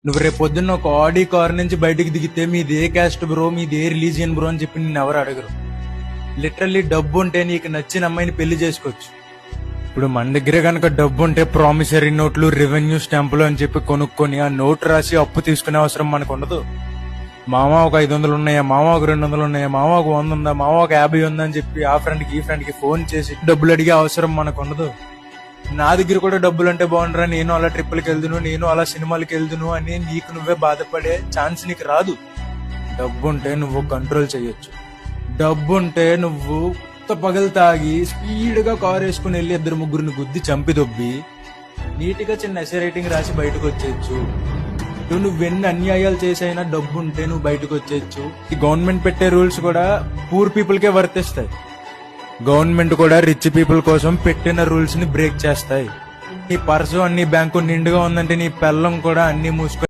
నువ్వు రేపు పొద్దున్న ఒక ఆడి కార్ నుంచి బయటకు దిగితే మీది ఏ క్యాస్ట్ బ్రో, మీది ఏ రిలీజియన్ బ్రో అని చెప్పి నిన్ను ఎవరు అడగరు. లిటరల్లీ డబ్బు ఉంటే నీకు నచ్చిన అమ్మాయిని పెళ్లి చేసుకోవచ్చు. ఇప్పుడు మన దగ్గరే కనుక డబ్బు ఉంటే ప్రామిసరీ నోట్లు, రెవెన్యూ స్టాంపులు అని చెప్పి కొనుక్కొని ఆ నోట్ రాసి అప్పు తీసుకునే అవసరం మనకు ఉండదు. మామ ఒక 500 ఉన్నాయా, మామ ఒక 200 ఉన్నాయా, మామ ఒక 100 ఉందా, మామ ఒక 50 ఉందా అని చెప్పి ఆ ఫ్రెండ్కి ఈ ఫ్రెండ్కి ఫోన్ చేసి డబ్బులు అడిగే అవసరం మనకు ఉండదు. నా దగ్గర కూడా డబ్బులు అంటే బాగుండరా, నేను అలా ట్రిప్పులకి వెళ్దును, నేను అలా సినిమాలకి వెళ్దును అని నీకు నువ్వే బాధపడే ఛాన్స్ నీకు రాదు. డబ్బుంటే నువ్వు కంట్రోల్ చేయొచ్చు. డబ్బుంటే నువ్వు పగలు తాగి స్పీడ్ గా కార్ వేసుకుని వెళ్ళి 2-3 గుద్ది చంపి దొబ్బి నీట్ గా చిన్న ఎస్ఏ రైటింగ్ రాసి బయటకు వచ్చేయచ్చు. నువ్వెన్ని అన్యాయాలు చేసైనా డబ్బుంటే నువ్వు బయటకు వచ్చేయచ్చు. ఈ గవర్నమెంట్ పెట్టే రూల్స్ కూడా పూర్ పీపుల్ కే వర్తిస్తాయి. గవర్నమెంట్ కూడా రిచ్ పీపుల్ కోసం పెట్టిన రూల్స్ ని బ్రేక్ చేస్తాయి. నీ పర్సు అన్ని బ్యాంకు నిండుగా ఉందంటే నీ పెళ్ళం కూడా అన్ని మూసుకొని